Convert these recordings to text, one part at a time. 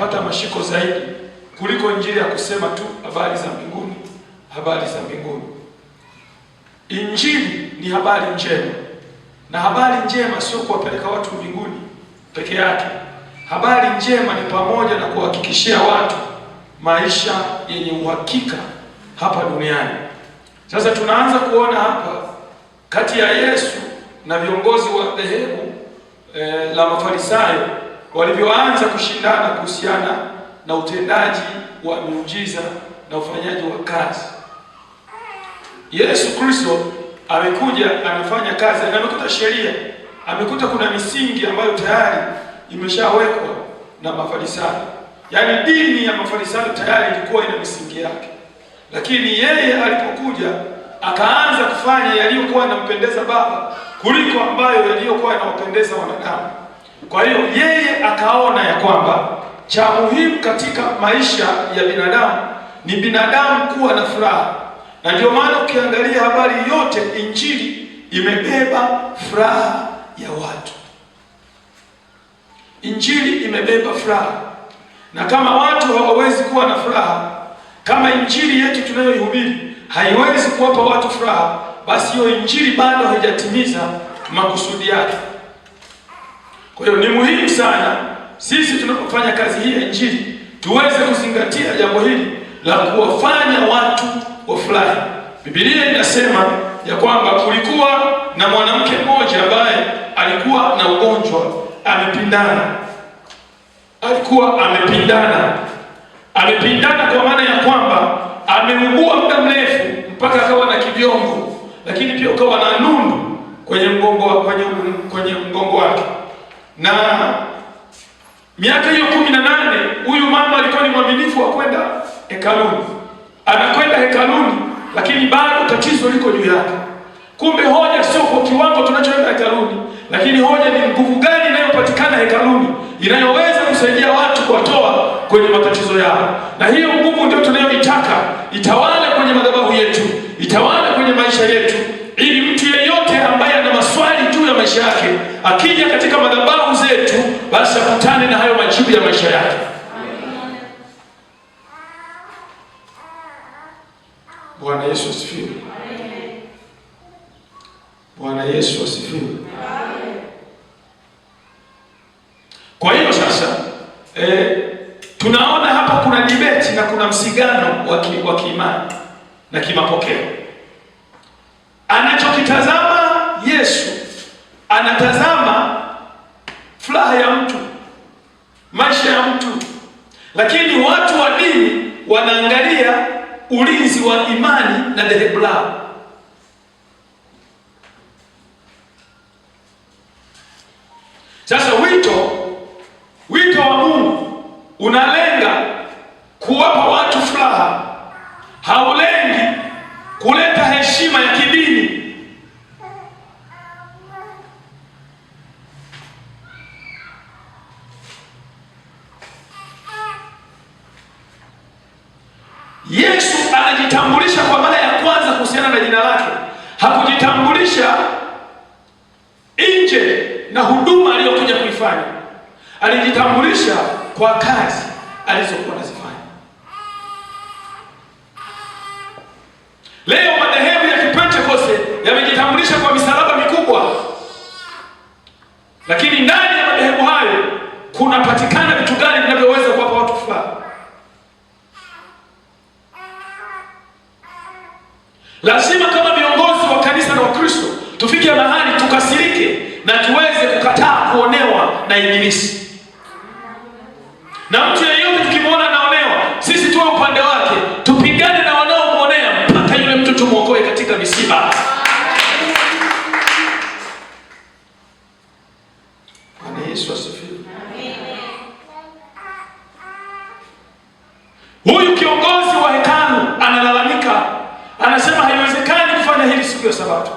inapata mashiko zaidi kuliko injili ya kusema tu habari za mbinguni, habari za mbinguni. Injili ni habari njema, na habari njema sio kuwapeleka watu mbinguni peke yake. Habari njema ni pamoja na kuhakikishia watu maisha yenye uhakika hapa duniani. Sasa tunaanza kuona hapa kati ya Yesu na viongozi wa dhehebu la Mafarisayo walivyoanza kushindana kuhusiana na utendaji wa miujiza na ufanyaji wa kazi. Yesu Kristo amekuja anafanya kazi, na amekuta sheria, amekuta kuna misingi ambayo tayari imeshawekwa na Mafarisayo. Yaani dini ya Mafarisayo tayari ilikuwa ina misingi yake, lakini yeye alipokuja akaanza kufanya yaliyokuwa yanampendeza Baba kuliko ambayo yaliyokuwa yanawapendeza wanadamu. Kwa hiyo yeye akaona ya kwamba cha muhimu katika maisha ya binadamu ni binadamu kuwa na furaha, na ndio maana ukiangalia habari yote injili imebeba furaha ya watu. Injili imebeba furaha, na kama watu hawawezi kuwa na furaha, kama injili yetu tunayoihubiri haiwezi kuwapa watu furaha, basi hiyo injili bado haijatimiza makusudi yake. Kwa hiyo ni muhimu sana sisi tunapofanya kazi hii ya injili tuweze kuzingatia jambo hili la kuwafanya watu wafurahi. Biblia inasema ya kwamba kulikuwa na mwanamke mmoja ambaye alikuwa na ugonjwa amepindana. Alikuwa amepindana kwa maana ya kwamba ameugua muda mrefu mpaka akawa na kibiongo, lakini pia ukawa na nundu kwenye mgongo wake. Na miaka hiyo 18 huyu mama alikuwa ni mwaminifu wa kwenda hekaluni. Anakwenda hekaluni, lakini bado tatizo liko juu yake. Kumbe hoja sio kwa kiwango tunachoenda hekaluni, lakini hoja ni nguvu gani inayopatikana hekaluni inayoweza kusaidia watu kuwatoa kwenye matatizo yao. Na hiyo nguvu ndio tunayoitaka itawale kwenye madhabahu yetu, itawale kwenye maisha yetu, ili mtu yeyote ambaye ana maswali juu ya maisha yake akija katika madhabahu zetu, basi akutane na hayo majibu ya maisha yake. Bwana Yesu asifiwe. Bwana Yesu asifiwe. Kwa hiyo sasa tunaona hapa kuna debate na kuna msigano wa kiimani na kimapokeo. Anachokitazama Yesu, anatazama furaha ya mtu, maisha ya mtu, lakini watu wa dini wanaangalia ulinzi wa imani na dhehebu lao. Sasa wito wa Mungu unalenga kuwapa watu furaha, haulengi kuleta heshima ya kidini. Yesu anajitambulisha kwa mara ya kwanza kuhusiana na jina lake. Hakujitambulisha nje na huduma aliyokuja kuifanya. Alijitambulisha kwa kazi alizokuwa anazifanya. Leo madhehebu ya Kipentekoste yamejitambulisha kwa misalaba mikubwa, lakini ndani ya madhehebu hayo kunapatikana vitu gani vinavyoweza kuwapa watu furaha? Lazima kama viongozi wa kanisa na Wakristo tufike mahali tukasirike na tuweze kukataa kuonewa na ibilisi. Na mtu yeyote tukimwona anaonewa, sisi tuwe upande wake, tupigane na wanaomuonea mpaka yule mtu tumuokoe katika misiba. Bwana Yesu asifiwe. Huyu kiongozi wa hekalu analalamika, anasema haiwezekani kufanya hili siku ya Sabato.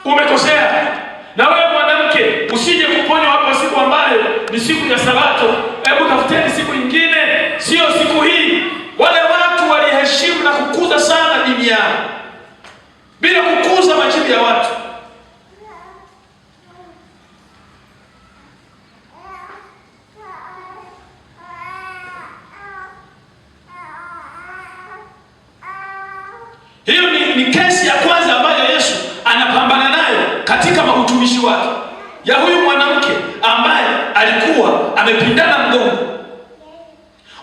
Umekosea. Na wewe mwanamke, usije kuponywa hapo siku ambayo ni siku ya Sabato. Hebu tafuteni siku nyingine, sio siku hii. Wale watu waliheshimu na kukuza sana dini yao bila kukuza majibu ya watu. utumishi wake, ya huyu mwanamke ambaye alikuwa amepindana mgongo.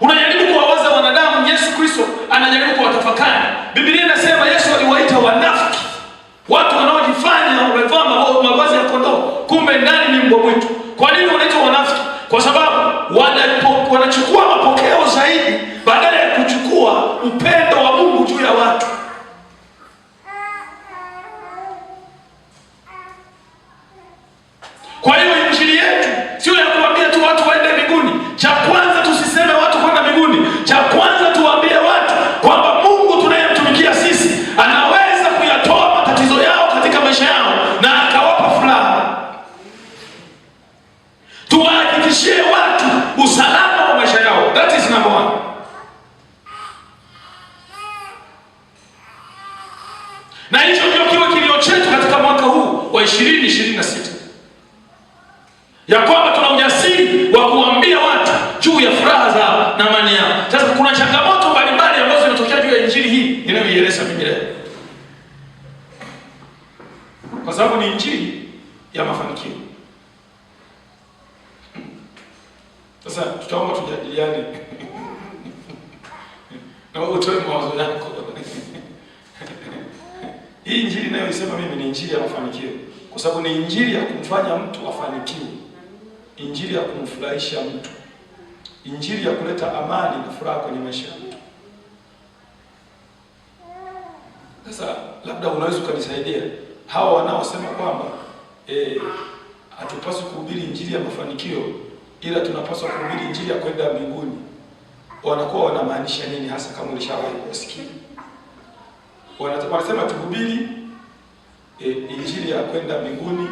Unajaribu kuwawaza wanadamu, Yesu Kristo anajaribu kuwatafakari. Biblia inasema Yesu aliwaita wanafiki, watu wanaojifanya wamevaa mavazi ya kondoo, kumbe ndani ni mbwa mwitu. Kwa nini wanaitwa wanafiki? Kwa sababu wanachukua mapokeo zaidi badala ya kuchukua upendo wa Mungu juu ya watu. Kwa hiyo injili yetu sio ya kuambia tu watu waende mbinguni. Cha kwanza tusiseme watu kwenda mbinguni. Cha kwanza tuwaambie watu kwamba Mungu tunayemtumikia sisi anaweza kuyatoa matatizo yao katika maisha yao na akawapa furaha. Tuwahakikishie watu usalama wa maisha yao. That is number one. Na hicho ndio kiwe kilio chetu katika mwaka huu wa 2026. Ya kwamba tuna ujasiri wa kuambia watu juu ya furaha zao na amani yao. Sasa kuna changamoto mbalimbali ambazo zinatokea juu ya injili hii inayoieleza mimi leo, kwa sababu ni injili ya mafanikio. Sasa tutaomba tujadiliane na utoe mawazo yako. Hii injili inayoisema mimi ni injili ya mafanikio, kwa sababu ni injili ya kumfanya mtu afanikiwe, injili ya kumfurahisha mtu, injili ya kuleta amani na furaha kwenye maisha ya mtu. Sasa labda unaweza ukanisaidia hawa wanaosema kwamba hatupaswi kuhubiri injili ya mafanikio ila tunapaswa kuhubiri injili ya kwenda mbinguni, wanakuwa wanamaanisha nini hasa? Kama ulishawahi kusikia wanasema tuhubiri injili ya kwenda mbinguni,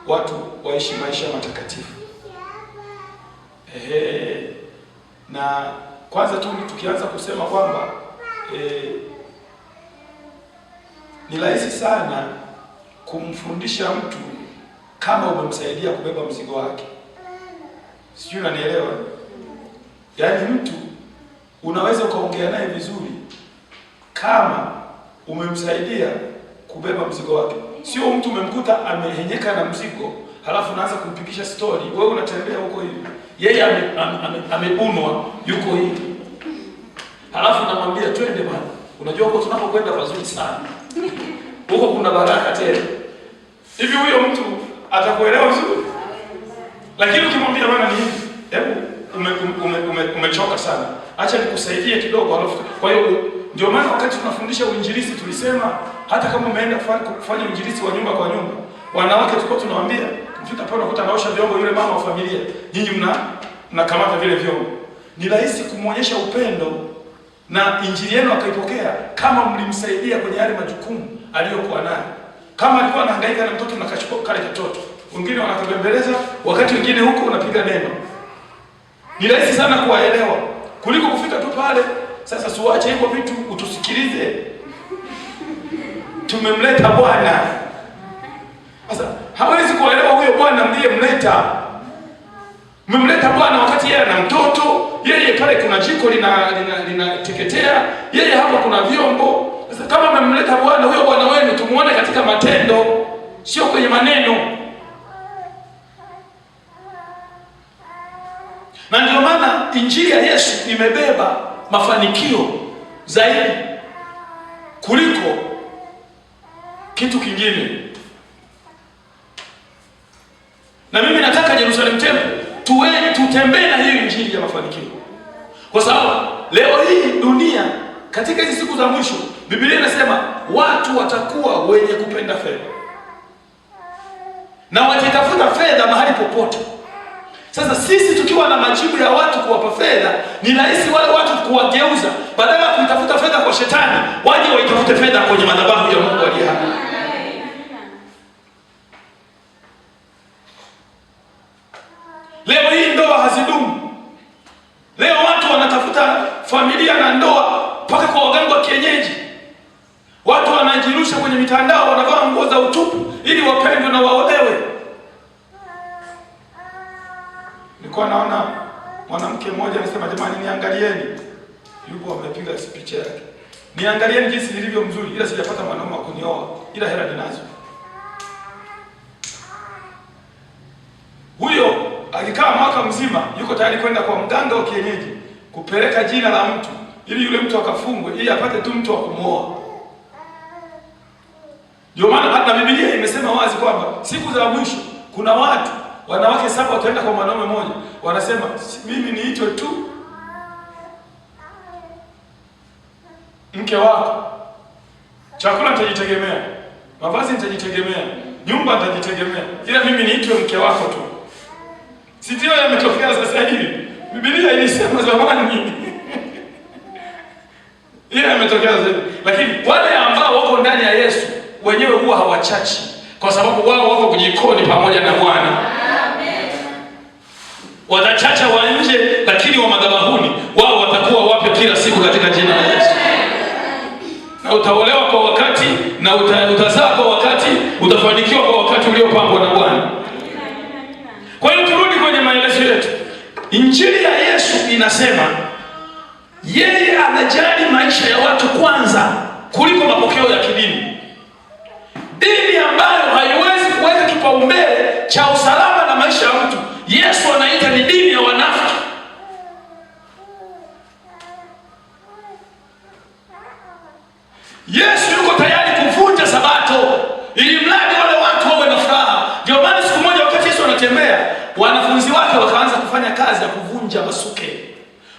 watu waishi maisha matakatifu. Na kwanza tu tukianza kusema kwamba ni rahisi sana kumfundisha mtu kama umemsaidia kubeba mzigo wake. Sijui unanielewa? Yaani mtu unaweza ukaongea naye vizuri kama umemsaidia kubeba mzigo wake. Sio mtu umemkuta amehenyeka na mzigo, halafu unaanza kumpigisha story, wewe unatembea huko hivi, yeye amebunwa yuko hivi, halafu unamwambia twende bwana, unajua huko tunapokwenda pazuri sana, huko kuna baraka tele. Hivi huyo mtu atakuelewa vizuri? Lakini ukimwambia bwana ni hivi, hebu umechoka sana, acha nikusaidie kidogo, halafu. Kwa hiyo ndio maana wakati tunafundisha uinjilisti tulisema hata kama umeenda kufanya uinjilisti wa nyumba kwa nyumba, wanawake tulikuwa tunawaambia, mfika pale unakuta anaosha vyombo yule mama wa familia, nyinyi mnakamata vile vyombo. Ni rahisi kumwonyesha upendo na injili yenu akaipokea kama mlimsaidia kwenye yale majukumu aliyokuwa nayo. Kama alikuwa anahangaika na mtoto na kachukua kale kitoto, wengine wanakabembeleza, wakati wengine huko unapiga neno. Ni rahisi sana kuwaelewa kuliko kufika tu pale. Sasa suache hivyo vitu, utusikilize. Tumemleta Bwana. Sasa hawezi kuelewa huyo Bwana mliyemleta. Mmemleta Bwana wakati yeye ana mtoto, yeye pale kuna jiko linateketea, yeye hapa kuna vyombo. Sasa kama mmemleta Bwana, huyo Bwana wenu tumuone katika matendo, sio kwenye maneno. Na ndio maana injili ya Yesu imebeba mafanikio zaidi kuliko kitu kingine. Na mimi nataka Jerusalem Temple tutembee na hiyo injili ya mafanikio, kwa sababu leo hii dunia katika hizi siku za mwisho, Biblia inasema watu watakuwa wenye kupenda fedha na watatafuta fedha mahali popote. Sasa sisi tukiwa na majibu ya watu kuwapa fedha, ni rahisi wale watu kuwageuza, badala ya kuitafuta fedha kwa shetani, waje waitafute fedha kwenye madhabahu ya Mungu aliye hai. Leo hii ndoa hazidumu. Leo watu wanatafuta familia na ndoa mpaka kwa waganga wa kienyeji. Watu wanajirusha kwenye mitandao, wanavaa nguo za utupu ili wapendwe na waolewe. Nilikuwa naona mwanamke mmoja anasema, jamani niangalieni, yupo amepiga picha yake, niangalieni jinsi nilivyo mzuri, ila sijapata mwanaume wa kunioa, ila hela ninazo. akikaa mwaka mzima yuko tayari kwenda kwa mganga wa kienyeji kupeleka jina la mtu ili yule mtu akafungwe ili apate tu mtu wa kumuoa. Ndio maana hata Biblia imesema wazi kwamba siku za mwisho kuna watu wanawake 7 wataenda kwa mwanaume mmoja, wanasema mimi niitwe tu mke wako, chakula nitajitegemea, mavazi nitajitegemea, nyumba nitajitegemea, ila mimi niitwe mke wako tu. Si ndio yametokea sasa hivi? Biblia ilisema zamani ila yametokea sasa hivi. Lakini wale ambao wako ndani ya Yesu wenyewe huwa hawachachi, kwa sababu wao wako kujikoni pamoja na Bwana. Amen. Watachacha wa nje, lakini wa madhabahuni wao watakuwa wape kila siku katika jina la Yesu. Na utaolewa kwa wakati, na utazaa kwa wakati, utafanikiwa kwa wakati uliopangwa na Bwana. Kwa hiyo turudi kwenye maelezo yetu. Injili ya Yesu inasema yeye anajali maisha ya watu kwanza kuliko mapokeo ya kidini. Dini ambayo haiwezi kuweka kipaumbele cha usalama na maisha ya mtu, Yesu anaita ni dini ya wanafiki. Yesu yuko tayari kuvunja Sabato ili mradi wale watu wawe na furaha. Ndio maana siku moja wakati Yesu anatembea, wanafunzi wake wakaanza kufanya kazi ya kuvunja masuke.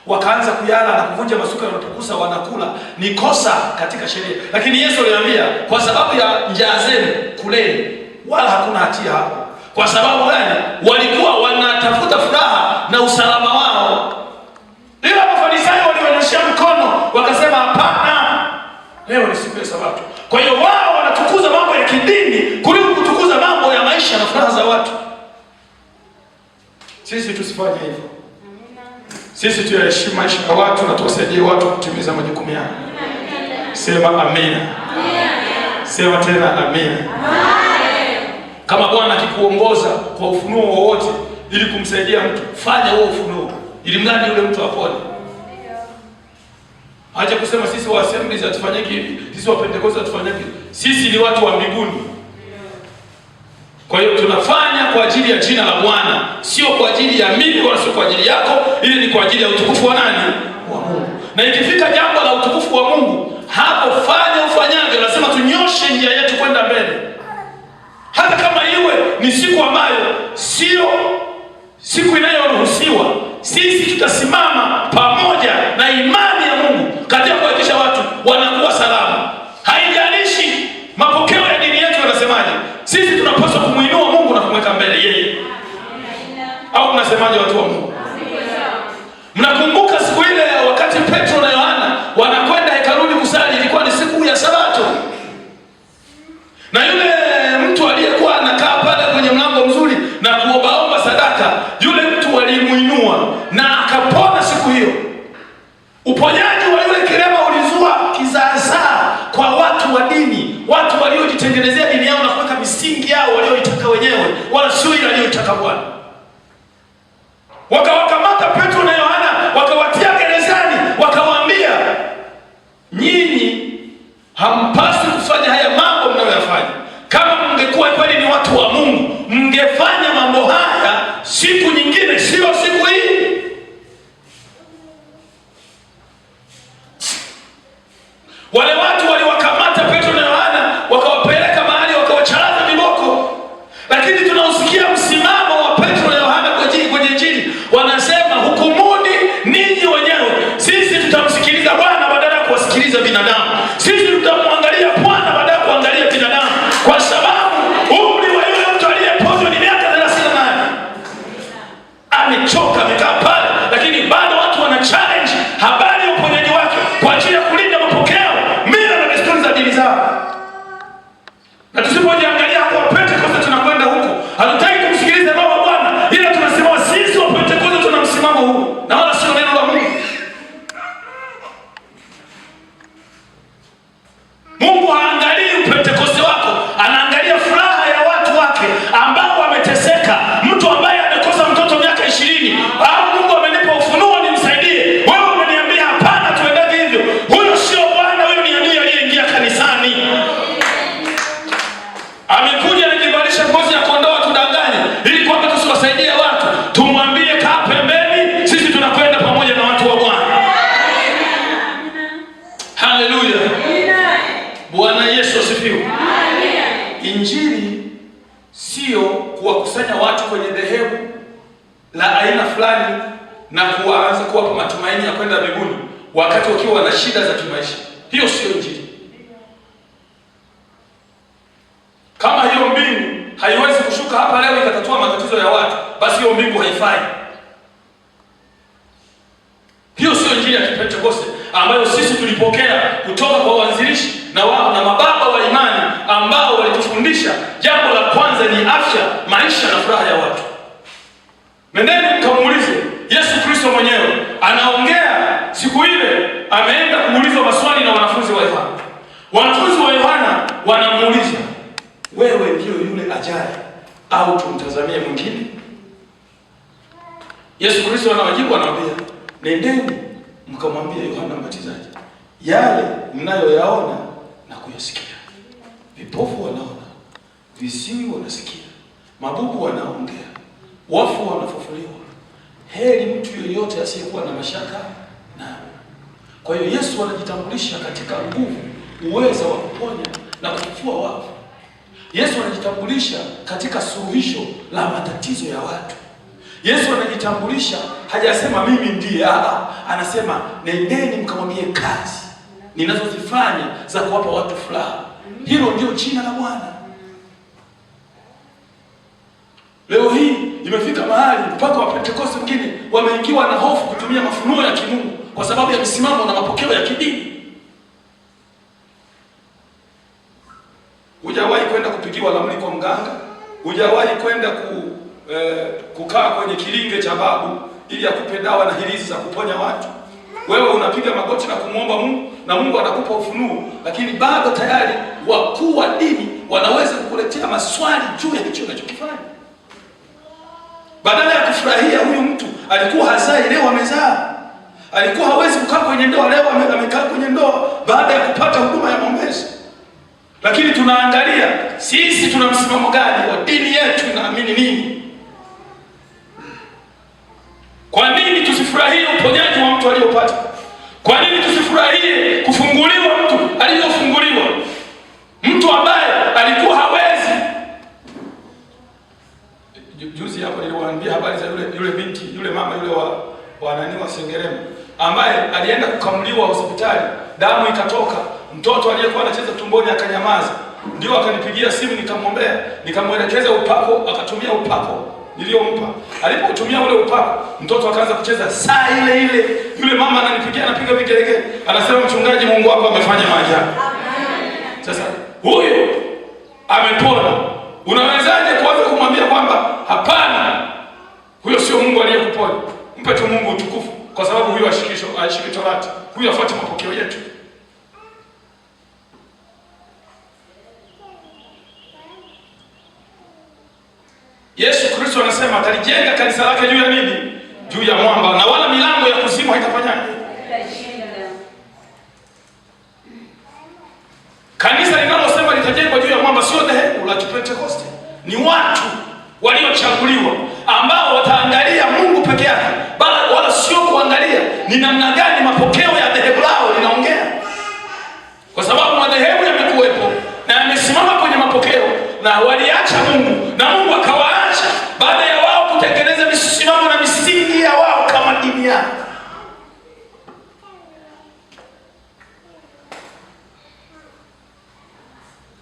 Wakaanza kuyala na kuvunja masuke, wanapokusa wanakula. Ni kosa katika sheria. Lakini Yesu aliwaambia, kwa sababu ya njaa zenu kuleni, wala hakuna hatia hapo. Kwa sababu gani? Walikuwa wanatafuta furaha na usalama wao. Ila Mafarisayo walionyesha mkono, wakasema hapana, leo ni siku ya Sabato. Kwa hiyo wao wanatukuza mambo ya kidini kuliko kutukuza mambo ya maisha na furaha za watu. Sisi tusifanye hivyo. Sisi tuyaheshimu maisha ya watu na tuwasaidie watu kutimiza majukumu yao. Sema amina. Sema tena amina. Kama Bwana akikuongoza kwa ufunuo wowote ili kumsaidia mtu, fanya huo ufunuo ili mradi yule mtu apone. Acha kusema sisi wa Assemblies hatufanyeki hivi, sisi wa Pentecost hatufanyeki. Sisi ni watu wa mbinguni. Kwa hiyo tunafanya kwa ajili ya jina la Bwana, sio kwa ajili ya mimi wala sio kwa ajili yako, ili ni kwa ajili ya utukufu wa nani? Wa Mungu. Na ikifika jambo la utukufu wa Mungu, hapo fanya ufanyavyo, lazima tunyoshe njia yetu kwenda mbele. Hata kama iwe ni siku ambayo sio siku inayoruhusiwa, sisi tutasimama pamoja na imani ya Mungu katika kuhakikisha watu wanakuwa salama. Haijalishi mapokeo ya dini yetu yanasemaje, sisi tunapaswa kumuinua Mungu na kumweka mbele yeye. Au mnasemaje watu wa Mungu? Mnakumbuka siku ile wakati Petro na Yohana wanakwenda hekaluni kusali, ilikuwa ni siku ya Sabato. Na yule mtu aliyekuwa anakaa pale kwenye mlango mzuri na kuombaomba sadaka, yule mtu alimuinua na akapona siku hiyo. Uponyaji wa yule kilema ulizua kizaazaa kwa watu wa dini, watu waliojitengenezea dini yao na kuweka misingi yao walioitaka wenyewe, wala sio ile aliyoitaka Bwana. Wakawakamata Petro na Yohana, wakawatia gerezani, wakawaambia, nyinyi hampaswi kufanya haya mambo mnayoyafanya. Kama mngekuwa kweli ni watu wa Mungu, mngefanya mambo haya siku nyingine, sio siku hii. Wale watu waliwakamata Petro na Yohana, wakawapeleka mahali, wakawacharaza viboko. Lakini tunausikia msimamo wa Petro na Yohana kwenye Injili. Wanasema, hukumuni ninyi wenyewe. Sisi tutamsikiliza Bwana badala ya kuwasikiliza binadamu. Sisi tutamwangalia Bwana badala ya kuangalia binadamu. Kwa sababu umri wa yule mtu aliyepozwa ni miaka 38. Amechoka, amekaa pale, lakini bado watu wana challenge habari ya uponyaji wake kwa ajili ya kulinda mapokeo, mila na desturi za dini zao. Na tusipojiangalia hapo wa Pentecost tunakwenda huko, hatutaki kumsikiliza Baba Bwana, ila tunasema sisi wa Pentecost tuna msimamo huu na wala sio neno la Mungu. Mungu haangalii Pentecost wako, anaangalia furaha ya watu wake ambao wameteseka. Mtu ambaye amekosa mtoto miaka 20 au la aina fulani na kuanza kuwapa matumaini ya kwenda mbinguni wakati wakiwa na shida za kimaisha. Hiyo sio Injili. Kama hiyo mbingu haiwezi kushuka hapa leo ikatatua matatizo ya watu, basi hiyo mbingu haifai. Hiyo sio Injili ya Kipentekoste ambayo sisi tulipokea kutoka kwa waanzilishi na mababa wa imani ambao walitufundisha jambo la kwanza ni afya, maisha na furaha ya watu. Nendeni mkamuulize Yesu Kristo mwenyewe anaongea siku ile, ameenda kuulizwa maswali na wanafunzi wa Yohana. Wanafunzi wa Yohana wanamuuliza, wewe ndio yule ajaye au tumtazamie mwingine? Yesu Kristo anawajibu, anawaambia, nendeni mkamwambia Yohana Mbatizaji yale mnayoyaona na kuyasikia. Vipofu wanaona, visiwi wanasikia, mabubu wanaongea, wafu wanafufuliwa. Heri mtu yeyote asiyekuwa na mashaka na. Kwa hiyo Yesu anajitambulisha katika nguvu, uwezo wa kuponya na kufufua wafu. Yesu anajitambulisha katika suluhisho la matatizo ya watu. Yesu anajitambulisha, hajasema mimi ndiye, anasema nendeni mkamwambie kazi ninazozifanya za kuwapa watu furaha. Hilo ndio jina la Bwana. Leo hii imefika mahali mpaka wa Pentekoste wengine wameingiwa na hofu kutumia mafunuo ya kimungu kwa sababu ya misimamo na mapokeo ya kidini. Hujawahi kwenda kupigiwa ramli kwa mganga? Hujawahi kwenda kukaa kwenye kilinge cha babu ili akupe dawa na hirizi za kuponya watu? Wewe unapiga magoti na kumwomba Mungu na Mungu anakupa ufunuo, lakini bado tayari wakuu wa dini wanaweza kukuletea maswali juu ya hicho unachokifanya. Badala ya kufurahia huyu mtu alikuwa hazai, leo amezaa. Alikuwa hawezi kukaa kwenye ndoa, leo amekaa kwenye ndoa baada ya kupata huduma ya maombezi. Lakini tunaangalia sisi tuna msimamo gani wa dini yetu, inaamini nini? Kwa nini tusifurahie uponyaji wa mtu aliyopata? Kwa nini tusifurahie kufunguliwa mtu aliyofunguliwa? Mtu ambaye alikuwa hawezi. Juzi hapo niliwaambia habari za yule binti, yule mama yule wa Sengerema ambaye alienda kukamuliwa hospitali, damu ikatoka, mtoto aliyekuwa anacheza tumboni akanyamaza. Ndio akanipigia simu, nikamwombea, nikamwelekeza upako, akatumia upako niliyompa. Alipotumia ule upako, mtoto akaanza kucheza saa ile ile. Yule mama ananipigia, anapiga vigelegele, anasema, mchungaji, Mungu wako amefanya maajabu. Sasa huyo amepona. Unawezaje kuanza kumwambia kwamba hapana, huyo sio Mungu aliyekuponya? Mpe tu Mungu utukufu, kwa sababu huyo ashiki Torati, huyo afuate mapokeo yetu. Yesu Kristo anasema atalijenga kanisa lake juu ya nini? Juu ya mwamba, na wala milango ya kuzimu haitafanyaje? Kanisa linalosema litajengwa juu ya mwamba sio dhehebu la Kipentekoste, ni watu waliochaguliwa ambao wataangalia Mungu peke yake, wala sio kuangalia ni namna gani mapokeo ya dhehebu lao linaongea. Kwa sababu madhehebu yamekuwepo na yamesimama kwenye mapokeo na waliacha Mungu na Mungu akawaacha baada ya wao kutengeneza misimamo na misingi ya wao kama dini yao.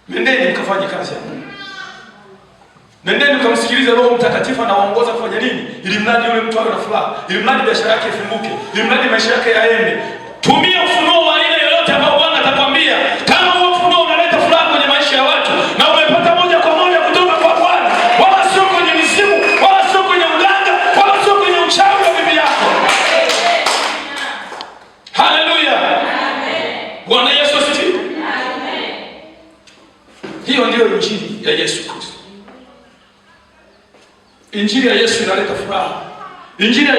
Nendeni mkafanye kazi ya Mungu. Nendeni mkamsikilize Roho Mtakatifu anawaongoza kufanya nini, ili mradi yule mtu awe na furaha, ili mradi biashara yake ifunguke, ili mradi maisha yake yaende. Tumia ufunuo wa aina yoyote ambao Bwana atakwambia. Kama huo ufunuo unaleta furaha kwenye maisha ya watu na umepata moja kwa moja kutoka kwa Bwana, wala sio kwenye mizimu, wala sio kwenye uganga, wala sio kwenye uchawi wa bibi yako. Haleluya. Bwana Yesu asifiwe. Hiyo ndio injili ya Yesu Kristo. Injili ya Yesu inaleta furaha. Injili